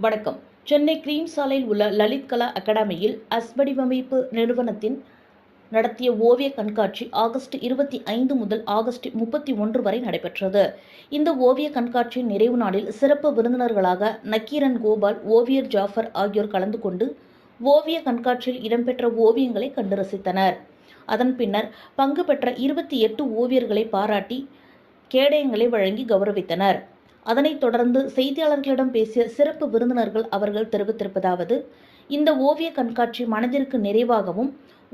வணக்கம். சென்னை கிரீம் சாலையில் உள்ள லலித் கலா அகாடமியில் வடிவமைப்பு நிறுவனத்தின் நடத்திய ஓவிய கண்காட்சி ஆகஸ்ட் 25 முதல் ஆகஸ்ட் 31 வரை நடைபெற்றது. இந்த ஓவிய கண்காட்சியின் நிறைவு நாளில் சிறப்பு விருந்தினர்களாக நக்கீரன் கோபால், ஓவியர் ஜாஃபர் ஆகியோர் கலந்து கொண்டு ஓவிய கண்காட்சியில் இடம்பெற்ற ஓவியங்களை கண்டு ரசித்தனர். அதன் பின்னர் பங்கு பெற்ற 28 ஓவியர்களை பாராட்டி கேடயங்களை வழங்கி கௌரவித்தனர். அதனைத் தொடர்ந்து செய்தியாளர்களிடம் பேசிய சிறப்பு விருந்தினர்கள் அவர்கள் தெரிவித்திருப்பதாவது: இந்த ஓவிய கண்காட்சி மனதிற்கு நிறைவாகவும்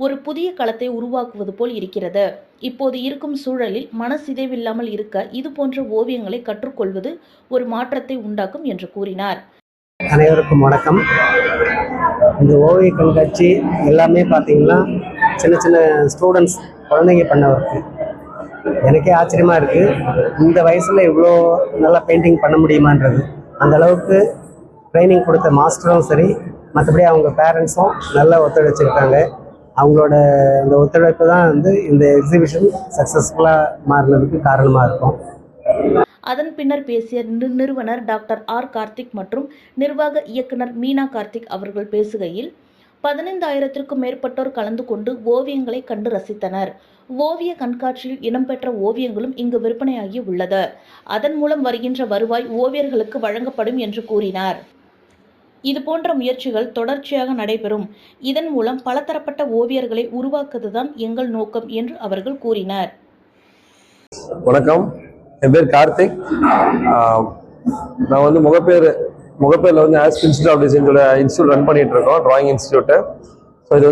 ஒரு புதிய களத்தை உருவாக்குவது போல் இருக்கிறது. இப்போது இருக்கும் சூழலில் மனசிதைவில்லாமல் இருக்க இதுபோன்ற ஓவியங்களை கற்றுக்கொள்வது ஒரு மாற்றத்தை உண்டாக்கும் என்று கூறினார். அனைவருக்கும் வணக்கம். இந்த ஓவிய கண்காட்சி எல்லாமே பார்த்தீங்கன்னா சின்ன சின்ன ஸ்டூடெண்ட்ஸ் குழந்தைங்க பண்ண ஒர்க்கு. எனக்கே ஆச்சரியமாக இருக்குது, இந்த வயசில் இவ்வளோ நல்லா பெயிண்டிங் பண்ண முடியுமான்றது. அந்த அளவுக்கு ட்ரைனிங் கொடுத்த மாஸ்டரும் சரி, மற்றபடி அவங்க பேரண்ட்ஸும் நல்லா ஒத்துழைச்சிருக்காங்க. அவங்களோட இந்த ஒத்துழைப்பு தான் இந்த எக்ஸிபிஷன் சக்ஸஸ்ஃபுல்லாக மாறினதுக்கு காரணமாக இருக்கும். அதன் பின்னர் பேசிய நிறுவனர் டாக்டர் ஆர் கார்த்திக் மற்றும் நிர்வாக இயக்குனர் மீனா கார்த்திக் அவர்கள் பேசுகையில், 15,000க்கும் மேற்பட்டோர் கலந்து கொண்டு ஓவியங்களை கண்டு ரசித்தனர். ஓவிய கண்காட்சியில் இடம்பெற்ற ஓவியங்களும் இங்கு விற்பனையாகி உள்ளது. அதன் மூலம் வருகின்ற வருவாய் ஓவியர்களுக்கு வழங்கப்படும் என்று கூறினார். இதுபோன்ற முயற்சிகள் தொடர்ச்சியாக நடைபெறும். இதன் மூலம் பலதரப்பட்ட ஓவியர்களை உருவாக்குவதுதான் எங்கள் நோக்கம் என்று அவர்கள் கூறினர். வணக்கம், என் பேர் கார்த்திக். நான் முகப்பேரில் ஆஸ்க் இன்ஸ்டியூட் ஆஃப் டிசைன்ஸோட இன்ஸ்டியூட் ரன் பண்ணிட்டு இருக்கோம், டிராயிங் இன்ஸ்டியூட்டு. ஸோ இது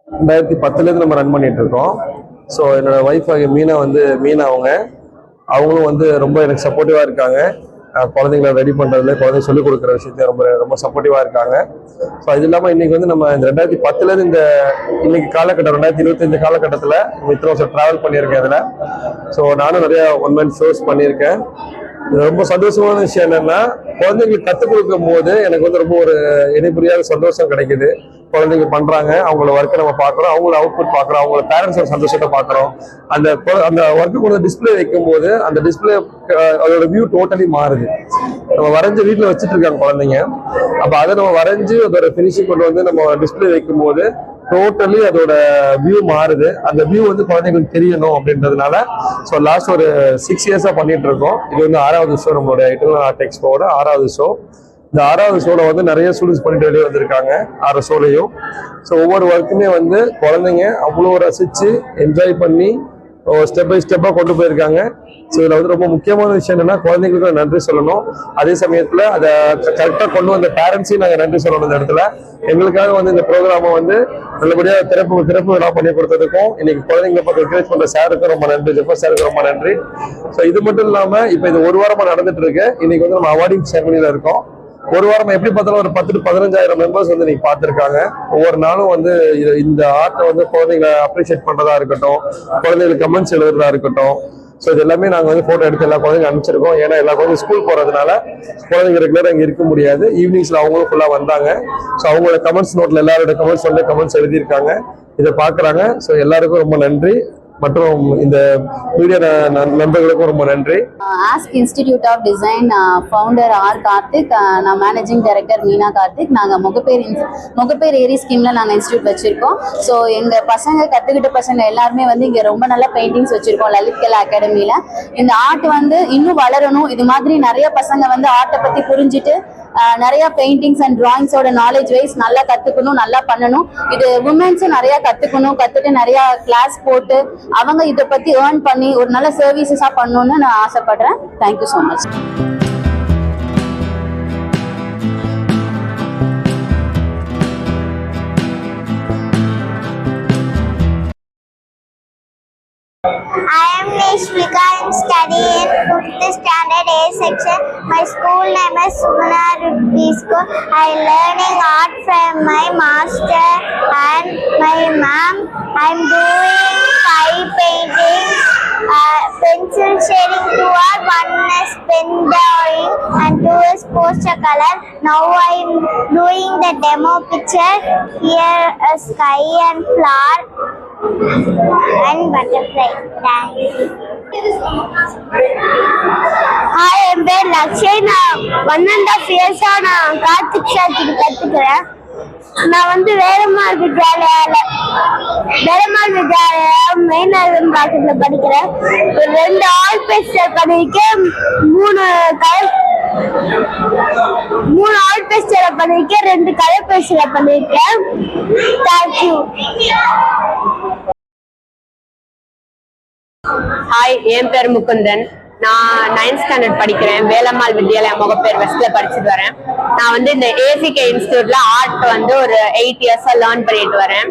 2010 நம்ம ரன் பண்ணிட்டு இருக்கோம். ஸோ என்னோட ஒய்ஃப் மீனா அவங்களும் ரொம்ப எனக்கு சப்போர்ட்டிவாக இருக்காங்க. குழந்தைங்களை ரெடி பண்ணுறதுல, குழந்தைங்க சொல்லிக் கொடுக்குற விஷயத்த ரொம்ப சப்போர்ட்டிவாக இருக்காங்க. ஸோ இது இல்லாமல் இன்னைக்கு நம்ம இந்த 2010 இந்த இன்னைக்கு காலகட்டம் 2025 காலகட்டத்தில் இத்தனை வருஷம் ட்ராவல் பண்ணியிருக்கேன் இதில். ஸோ நானும் நிறைய ஒன்-மேன் ஷோஸ் பண்ணியிருக்கேன். ரொம்ப சந்தோஷமான விஷயம் என்னன்னா, குழந்தைங்களுக்கு கற்றுக் கொடுக்கும் போது எனக்கு ரொம்ப ஒரு இணைப்புரியாத சந்தோஷம் கிடைக்குது. குழந்தைங்க பண்றாங்க, அவங்களோட ஒர்க்கை நம்ம பார்க்குறோம், அவங்களோட அவுட்புட் பார்க்குறோம், அவங்களோட பேரண்ட்ஸோட சந்தோஷத்தை பார்க்குறோம். அந்த ஒர்க்கு கூட டிஸ்பிளே வைக்கும் போது அந்த டிஸ்பிளே அதோட வியூ டோட்டலி மாறுது. நம்ம வரைஞ்சு வீட்டில் வச்சுட்டு இருக்காங்க குழந்தைங்க. அப்போ அதை நம்ம வரைஞ்சு அதோட ஃபினிஷிங் கொண்டு நம்ம டிஸ்பிளே வைக்கும் போது டோட்டலி அதோட வியூ மாறுது. அந்த வியூ குழந்தைங்களுக்கு தெரியணும் அப்படின்றதுனால ஸோ லாஸ்ட் ஒரு 6 இயர்ஸா பண்ணிட்டு இருக்கோம். இது 6வது ஷோ, நம்மளோட இன்டர்னல் ஆர்ட் எக்ஸ்போவோட 6வது ஷோ. இந்த 6வது ஷோல நிறைய ஸ்டூடெண்ட்ஸ் பண்ணிட்டு வெளியே வந்திருக்காங்க 6 ஷோலையும். ஸோ ஒவ்வொரு ஒர்க்குமே குழந்தைங்க அவ்வளோ ரசிச்சு என்ஜாய் பண்ணி ஸ்டெப் பை ஸ்டெப்பா கொண்டு போயிருக்காங்க. ஸோ இதில் ரொம்ப முக்கியமான விஷயம் என்னன்னா, குழந்தைங்களுக்கு நன்றி சொல்லணும். அதே சமயத்தில் அதை கரெக்டாக கொண்டு வந்த பேரண்ட்ஸையும் நாங்கள் நன்றி சொல்லணும். இந்த இடத்துல எங்களுக்காக இந்த ப்ரோக்ராமை நல்லபடியாக திறப்பு விழா பண்ணி கொடுத்ததுக்கும், இன்னைக்கு குழந்தைங்களை பார்த்து என்கரேஜ் பண்ற சாருக்கு ரொம்ப நன்றி, ஜெஃபர் சாருக்கு ரொம்ப நன்றி. ஸோ இது மட்டும் இல்லாமல் இப்போ இது ஒரு வாரமாக நடந்துட்டு இருக்கு. இன்னைக்கு நம்ம அவார்டிங் செரமனியில் இருக்கோம். ஒரு வாரம் எப்படி பார்த்தாலும் ஒரு 10 to 15,000 மெம்பர்ஸ் நீங்க பார்த்துருக்காங்க. ஒவ்வொரு நாளும் இந்த ஆர்ட்டை குழந்தைங்களை அப்ரிஷியேட் பண்றதா இருக்கட்டும், குழந்தைங்களுக்கு கமெண்ட்ஸ் எழுதுறதா இருக்கட்டும். ஸோ இது எல்லாமே நாங்கள் போட்டோ எடுத்து எல்லா குழந்தைங்க அனுப்பிச்சிருக்கோம். ஏன்னா எல்லா குழந்தைங்க ஸ்கூல் போறதுனால குழந்தைங்க ரெகுலராக இங்கே இருக்க முடியாது. ஈவினிங்ஸ்ல அவங்களும் ஃபுல்லா வந்தாங்க. ஸோ அவங்களோட கமெண்ட்ஸ் நோட்ல எல்லாரோட கமெண்ட்ஸ் எழுதியிருக்காங்க, இதை பாக்குறாங்க. ஸோ எல்லாருக்கும் ரொம்ப நன்றி. மற்றும் இந்த மீடியா நண்பர்களுக்கும் ரொம்ப நன்றி. Ask Institute of Design founder R Karthik, நான் மேனேஜிங் டைரக்டர் மீனா கார்த்திக். நாங்கள் முகப்பேர் ஏரி ஸ்கீம்ல நாங்கள் இன்ஸ்டியூட் வச்சிருக்கோம். ஸோ எங்கள் கற்றுக்கிட்ட பசங்க எல்லாருமே இங்கே ரொம்ப நல்ல பெயிண்டிங்ஸ் வச்சிருக்கோம் லலித் கலா அகாடமியில. இந்த ஆர்ட் இன்னும் வளரணும். இது மாதிரி நிறைய பசங்க ஆர்ட்டை பத்தி புரிஞ்சுட்டு நிறைய பெயிண்டிங்ஸ் அண்ட் டிராயிங்ஸோட நாலேஜ் வைஸ் நல்லா கத்துக்கணும், நல்லா பண்ணணும். இது உமன்ஸும் நிறைய கத்துட்டு நிறைய கிளாஸ் போட்டு அவங்க இதை பத்தி ஏர்ன் பண்ணி ஒரு நல்ல சர்வீசஸா பண்ணணும்னு நான் ஆசைப்படுறேன். Thank you so much. I am Nishvika and study in 5th standard A section. My school name is Sumana Rugby School. I am learning art from my master and my mom. I am doing 5 paintings, pencil shading 2 are, 1 is pen drawing and 2 is poster color. Now I am doing the demo picture. Here a sky and flower and butterfly. Thank you. Hi, என் பேர் லக்ஷய். நான் 1.5 years நான் Karthik sir கிட்ட கத்துக்கிறேன். நான் வந்து Velammal Vidyalaya main பாக்கெட்ல படிக்கிறேன். 2 all pastor பண்ணிருக்கேன், 3 all pastor பண்ணிருக்கேன், 2 கலர் பேஸ்டர் பண்ணிருக்கேன். தேங்க்யூ. ஹாய், என் பேர் முகுந்தன். நான் 9th ஸ்டாண்டர்ட் படிக்கிறேன். வேலம்மாள் வித்யாலயா முகப்பேர் வெஸ்ட்ல படிச்சுட்டு வரேன். நான் வந்து இந்த ஏசிகே இன்ஸ்டியூட்ல ஆர்ட் வந்து ஒரு 8 years லேர்ன் பண்ணிட்டு வரேன்.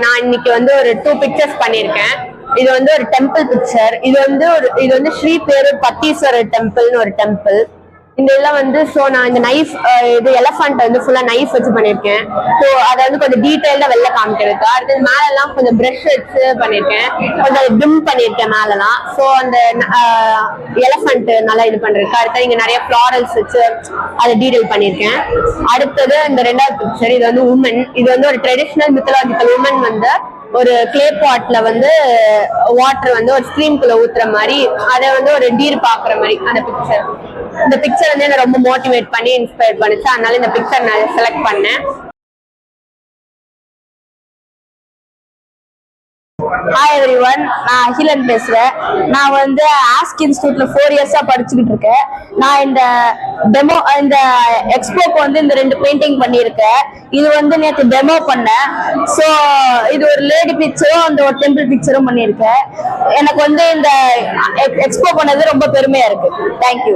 நான் இன்னைக்கு வந்து ஒரு 2 pictures பண்ணியிருக்கேன். இது வந்து ஒரு டெம்பிள் பிக்சர். இது வந்து ஸ்ரீ பேரு பத்தீஸ்வரர் டெம்பிள்னு ஒரு டெம்பிள். இந்த இதெல்லாம் வந்து ஸோ நான் இந்த நைஃப் இது எலஃபண்ட் வந்து ஃபுல்லா நைஃப் வச்சு பண்ணியிருக்கேன். ஸோ அதை வந்து கொஞ்சம் டீட்டெயில்டா வெளில காமிக்கிறதுக்கு. அடுத்தது மேலெல்லாம் கொஞ்சம் ப்ரஷ் வச்சு பண்ணியிருக்கேன், கொஞ்சம் டிம் பண்ணியிருக்கேன் மேலெல்லாம். ஸோ அந்த எலஃபண்ட் நல்லா இது பண்றதுக்கு. அடுத்தது இங்க நிறைய ஃபிளாரல்ஸ் வச்சு அதை டீடைல் பண்ணியிருக்கேன். அடுத்தது இந்த 2வது பிக்சர். இது வந்து உமன். இது வந்து ஒரு ட்ரெடிஷ்னல் மித்தலாஜிக்கல் உமன் வந்து ஒரு கிளே பாட்ல வந்து வாட்டர் வந்து ஒரு ஸ்ட்ரீம்குள்ள ஊத்துற மாதிரி, அதை வந்து ஒரு டீர் பாக்குற மாதிரி அந்த பிக்சர். இந்த பிக்சர் வந்து என்ன ரொம்ப மோட்டிவேட் பண்ணி இன்ஸ்பயர் பண்ணுச்சு. அதனால இந்த பிக்சர் நான் செலக்ட் பண்ணேன். ஹாய் எவ்ரிவன், நான் அகிலன் பேசுறேன். நான் வந்து ஆஸ்க் இன்ஸ்டியூட்ல 4 years படிச்சுக்கிட்டு இருக்கேன். நான் இந்த எக்ஸ்போக்கு வந்து இந்த 2 பெயிண்டிங் பண்ணியிருக்கேன். இது வந்து நேற்று டெமோ பண்ணேன். ஸோ இது ஒரு லேடி பிக்சரும் அந்த ஒரு டெம்பிள் பிக்சரும் பண்ணியிருக்கேன். எனக்கு வந்து இந்த எக்ஸ்போ பண்ணது ரொம்ப பெருமையா இருக்கு. தேங்க்யூ.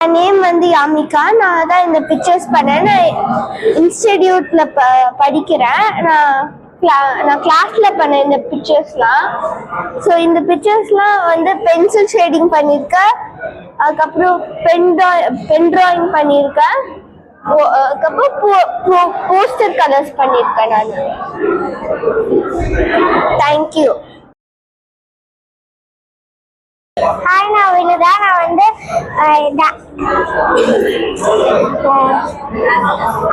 என் நேம் வந்து யாமிகா. நான் தான் இந்த பிக்சர்ஸ் பண்ணேன். நான் இன்ஸ்டிடியூட்ல படிக்கிறேன். நான் கிளாஸ்ல பண்ணேன் இந்த பிக்சர்ஸ்லாம். ஸோ இந்த பிக்சர்ஸ்லாம் வந்து பென்சில் ஷேடிங் பண்ணியிருக்கேன், அதுக்கப்புறம் பென் டிராயிங் பண்ணியிருக்கேன், அதுக்கப்புறம் போஸ்டர் கலர்ஸ் பண்ணியிருக்கேன் நான். தேங்க்யூ. ஹாய், நான் வினுதா. நான் வந்து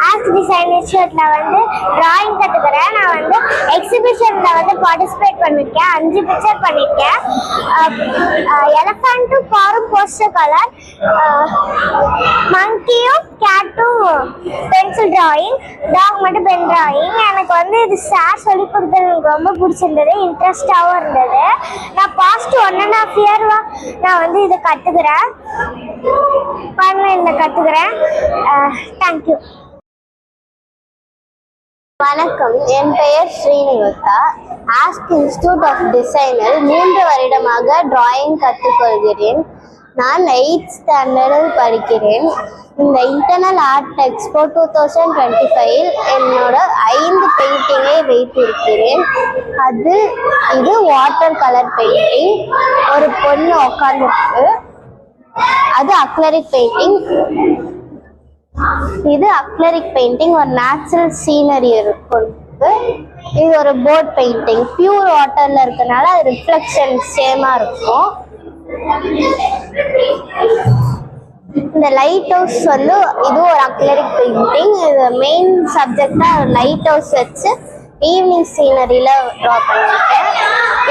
ஆர்ட் டிசைன் இன்ஸ்டியூட்ல வந்து டிராயிங் கத்துக்கிறேன். நான் வந்து எக்ஸிபிஷன்ல வந்து பார்ட்டிசிபேட் பண்ணிருக்கேன். 5 பிக்சர் பண்ணிருக்கேன். எலஃபண்ட்டும் காரும் போஸ்டர் கலர், மங்கியும் கேட்டும் பென்சில் டிராயிங், டாக் மட்டும் பென் டிராயிங். எனக்கு வந்து இது சார் சொல்லி கொடுத்தது எனக்கு ரொம்ப பிடிச்சிருந்தது, இன்ட்ரெஸ்டாகவும் இருந்தது. நான் பாஸ்ட் 1.5 year நான் வந்து இதை கத்துக்கிறேன், ஆன்லைன்ல கத்துக்கிறேன். தேங்க்யூ. வணக்கம், என் பெயர் ஸ்ரீநிவதா. ஆஸ்க் இன்ஸ்டியூட் ஆஃப் டிசைனில் 3 வருடமாக டிராயிங் கற்றுக்கொள்கிறேன். நான் 8th ஸ்டாண்டர்டில் படிக்கிறேன். இந்த இன்டர்னல் ஆர்ட் எக்ஸ்போ 2025 என்னோட 5 பெயிண்டிங்கை வைத்திருக்கிறேன். இது வாட்டர் கலர் பெயிண்டிங், ஒரு பொண்ணு உட்கார்ந்துருக்கு. அது அக்லரிக் பெயிண்டிங். இது அக்லரிக் பெயிண்டிங், ஒரு நேச்சுரல் சீனரி இருக்கும். இது ஒரு போர்ட் பெயிண்டிங், பியூர் வாட்டர்ல இருக்கனால அது ரிஃப்ளெக்ஷன் சேமா இருக்கும். இந்த லைட் ஹவுஸ் வந்து இது ஒரு அக்லரிக் பெயிண்டிங். இது மெயின் சப்ஜெக்டா லைட் ஹவுஸ் வச்சு ஈவினிங் சீனரியில ட்ரா பண்ணியிருக்கேன்.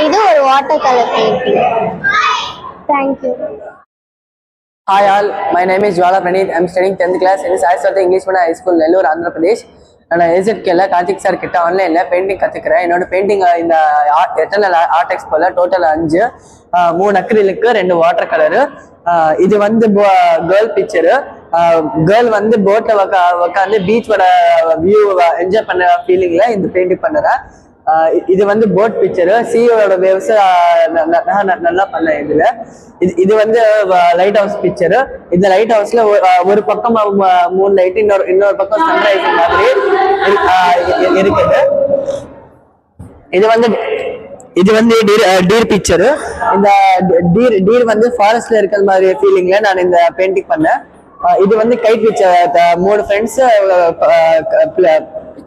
இது ஒரு water colour painting. Thank you. Hi all, my name is Jwala Praneeth. I'm studying 10th class in Saraswati English Medium High School, Nellore, Andhra Pradesh. நான் ஏசெட்கேல Karthik sir கிட்ட ஆன்லைனில் painting கற்றுக்கிறேன். என்னோட painting இந்த eternal art எக்ஸ்போல total 5, 3 acrylic, 2 water colour. இது வந்து girl picture. Girl வந்து போட்டில் உட்காந்து பீச்சோட வியூ என்ஜாய் பண்ண ஃபீலிங்கில் இந்த பெயிண்டிங் பண்ணுறேன். இது வந்து போட் பிக்சரு. சியோட வேவ்ஸ் நல்லா பண்ணேன். இது வந்து லைட் ஹவுஸ் பிக்சரு. இந்த லைட் ஹவுஸ்ல ஒரு பக்கம் 3 லைட், இன்னொரு பக்கம் சன்ரைஸ் மாதிரி இருக்குது. இது வந்து டீர் பிக்சரு. இந்த டீர் வந்து ஃபாரஸ்ட்ல இருக்கிற மாதிரி ஃபீலிங்ல நான் இந்த பெயிண்டிங் பண்ணேன். இது வந்து guide picture. 3 friends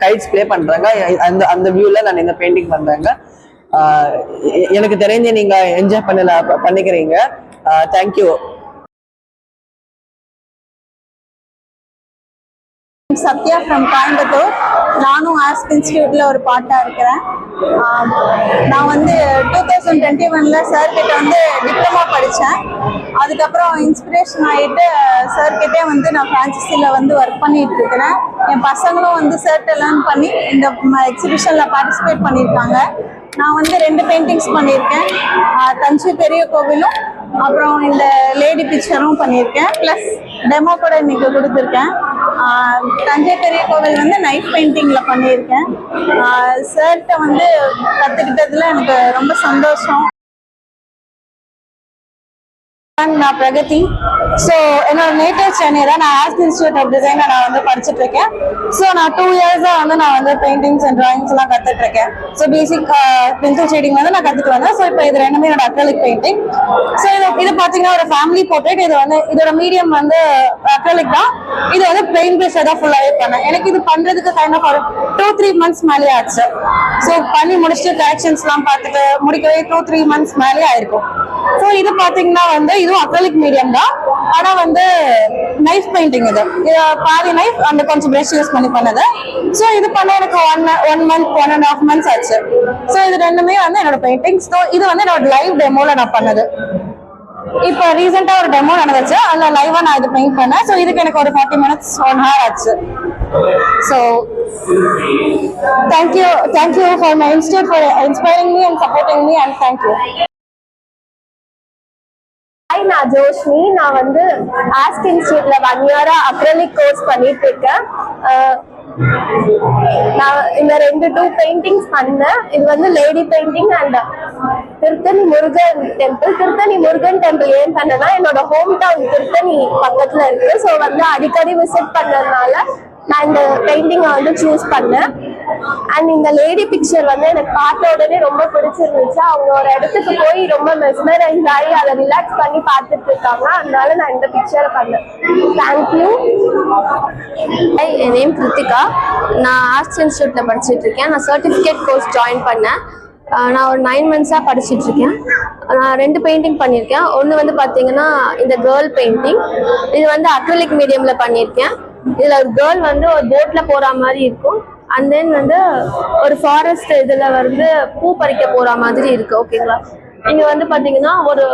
guides play பண்றாங்க. அந்த வியூல நான் இந்த பெயிண்டிங் பண்றாங்க. எனக்கு தெரிஞ்ச நீங்க என்ஜாய் பண்ணிக்கிறீங்க. தேங்க்யூ. சத்யா ஃப்ரம் கோயம்புத்தூர். நானும் ஆஸ்க் இன்ஸ்டியூட்டில் ஒரு பார்ட்டாக இருக்கிறேன். நான் வந்து 2021 சார்கிட்ட வந்து டிப்ளமா படித்தேன். அதுக்கப்புறம் இன்ஸ்பிரேஷன் ஆகிட்டு சார்கிட்டே வந்து நான் ஃப்ரான்சிஸில் வந்து ஒர்க் பண்ணிட்டு இருக்கிறேன். என் பசங்களும் வந்து சார்கிட்ட லேர்ன் பண்ணி இந்த எக்ஸிபிஷனில் பார்ட்டிசிபேட் பண்ணியிருக்காங்க. நான் வந்து 2 பெயிண்டிங்ஸ் பண்ணியிருக்கேன். தஞ்சை பெரிய கோவிலும் அப்புறம் இந்த லேடி பிக்சரும் பண்ணியிருக்கேன். ப்ளஸ் டெமோ கூட இன்னைக்கு கொடுத்துருக்கேன். தஞ்சை பெரிய கோவில் வந்து நைட் பெயிண்டிங்கில் பண்ணியிருக்கேன். சார்கிட்ட வந்து கற்றுக்கிட்டதுல எனக்கு ரொம்ப சந்தோஷம். நான் பிரகதி. ஸோ என்னோட நேட்டிவ் சென்னை தான். நான் ஆஸ்க் இன்ஸ்டியூட் ஆஃப் டிசைனை நான் வந்து படிச்சுட்டு இருக்கேன். ஸோ நான் 2 இயர்ஸாக வந்து நான் வந்து பெயிண்டிங்ஸ் அண்ட் டிராயிங்ஸ் எல்லாம் கற்றுட்டு இருக்கேன். ஸோ பேசிக் பென்சில் ஷேடிங் வந்து நான் கற்றுட்டு வந்தேன். ஸோ இப்போ இது 2மே என்னோட அக்ரிலிக் பெயிண்டிங். ஸோ இது பார்த்தீங்கன்னா ஒரு ஃபேமிலி போர்ட்ரேட். இது வந்து இதோட மீடியம் வந்து அக்ரிலிக் தான். இது வந்து பெயிண்ட் ப்ரஷ் தான் ஃபுல்லாகவே பண்ணேன். எனக்கு இது பண்ணுறதுக்கு கைண்ட் ஆஃப் ஒரு 2-3 மந்த்ஸ் மேலே ஆச்சு. ஸோ பண்ணி முடிச்சுட்டு கரெக்ஷன்ஸ்லாம் பார்த்துட்டு முடிக்கவே 2-3 மந்த்ஸ் மேலே ஆயிருக்கும். ஸோ இது பார்த்தீங்கன்னா வந்து இதுவும் அக்ரிலிக் மீடியம் தான். ஆனால் வந்து நைஃப் பெயிண்டிங் இது பாதி நைஃப் அந்த கொஞ்சம் ப்ரஷ் யூஸ் பண்ணி பண்ணது. ஸோ இது பண்ண எனக்கு 1 மந்த் 1.5 months ஆச்சு. ஸோ இது 2மே வந்து என்னோட பெயிண்டிங்ஸ். ஸோ இது வந்து என்னோட லைவ் டெமோல நான் பண்ணது. இப்போ ரீசெண்டாக ஒரு டெமோ நடந்துச்சு, அதில் லைவாக நான் இது பெயிண்ட் பண்ணேன். ஸோ இதுக்கு எனக்கு ஒரு 40 minutes 1 hour ஆச்சு. So thank you for my institute for inspiring me and supporting me and thank you. Hi, நான் ஜோஷ்னி. நான் வந்து ஆஸ்க் இன்ஸ்டியூட்ல 1 year அக்ரிலிக் கோர்ஸ் பண்ணிட்டு இருக்கேன். நான் இந்த 2 பெயிண்டிங்ஸ் பண்ணேன். இது வந்து lady painting and Tiruttani Murugan temple ஏன் பண்ணேன்னா என்னோட ஹோம் டவுன் திருத்தணி பக்கத்துல இருக்கு. ஸோ வந்து அடிக்கடி விசிட் பண்ணதுனால நான் இந்த பெயிண்டிங்கை வந்து சூஸ் பண்ணேன். அண்ட் இந்த லேடி பிக்சர் வந்து எனக்கு பார்த்த உடனே ரொம்ப பிடிச்சிருந்துச்சு. அவங்க ஒரு இடத்துக்கு போய் ரொம்ப மெஸ்மரைஸ் ஆகி அதை ரிலாக்ஸ் பண்ணி பார்த்துட்டு இருக்காங்க. அதனால நான் இந்த பிக்சரை பண்ணேன். தேங்க்யூ. என் நேம் கிருத்திகா. நான் ஆர்ட்ஸ் இன்ஸ்டியூட்டில் படிச்சுட்டு இருக்கேன். நான் சர்டிஃபிகேட் கோர்ஸ் ஜாயின் பண்ணேன். நான் ஒரு 9 months படிச்சுட்டு இருக்கேன். நான் 2 பெயிண்டிங் பண்ணியிருக்கேன். ஒன்று வந்து பார்த்தீங்கன்னா இந்த கேர்ள் பெயிண்டிங். இது வந்து அக்ரிலிக் மீடியமில் பண்ணியிருக்கேன். இதில் ஒரு கேர்ள் வந்து ஒரு போட்டில் போகிற மாதிரி இருக்கும். அண்ட் தென் வந்து ஒரு ஃபாரஸ்ட் இதில் வந்து பூ பறிக்க போகிற மாதிரி இருக்குது. ஓகேங்களா? இங்கே வந்து பார்த்தீங்கன்னா ஒரு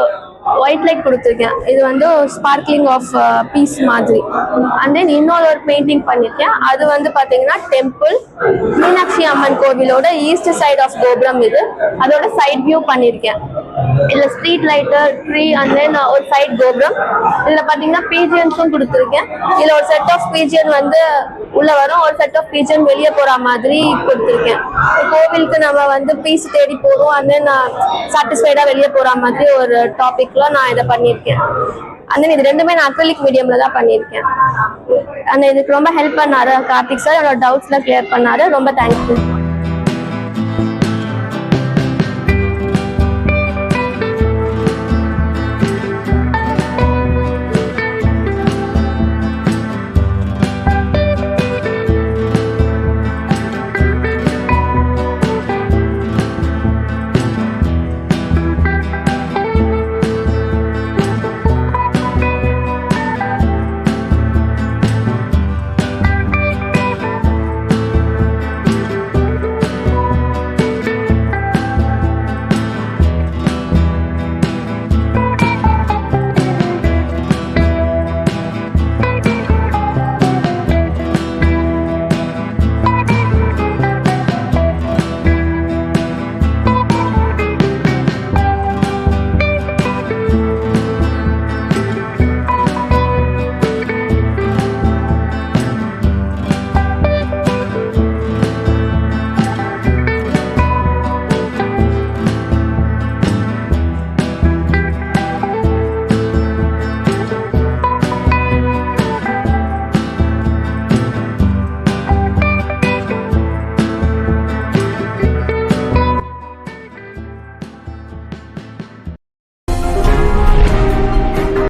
ஒயிட் லைட் கொடுத்துருக்கேன். இது வந்து ஸ்பார்க்லிங் ஆஃப் பீஸ் மாதிரி. அண்ட் தென் இன்னொரு பெயிண்டிங் பண்ணியிருக்கேன். அது வந்து பார்த்தீங்கன்னா டெம்பிள் மீனாட்சி அம்மன் கோவிலோட ஈஸ்ட் சைட் ஆஃப் கோபுரம். இது அதோட சைட் வியூ பண்ணியிருக்கேன். இதில் street light, tree and then ஒரு சைட் கோபுரம். இதில் பார்த்தீங்கன்னா பீஜியன்ஸும் கொடுத்துருக்கேன். இதில் ஒரு செட் ஆஃப் பீஜியன் வந்து உள்ள வரும், ஒரு செட் ஆஃப் பீஜியன் வெளியே போகிற மாதிரி கொடுத்துருக்கேன். கோவிலுக்கு நம்ம வந்து பீஸ் தேடி போகிறோம், அண்ட் தென் சாட்டிஸ்ஃபைடாக வெளியே போகிற மாதிரி ஒரு டாபிக் நான் இதை பண்ணியிருக்கேன். அந்த இது 2மே நான் அக்ரிலிக் மீடியம்ல தான் பண்ணியிருக்கேன். அந்த இதுக்கு ரொம்ப ஹெல்ப் பண்ணாரு கார்த்திக் சார். என்னோட டவுட்ஸ்லாம் கிளியர் பண்ணாரு. ரொம்ப தேங்க்யூ.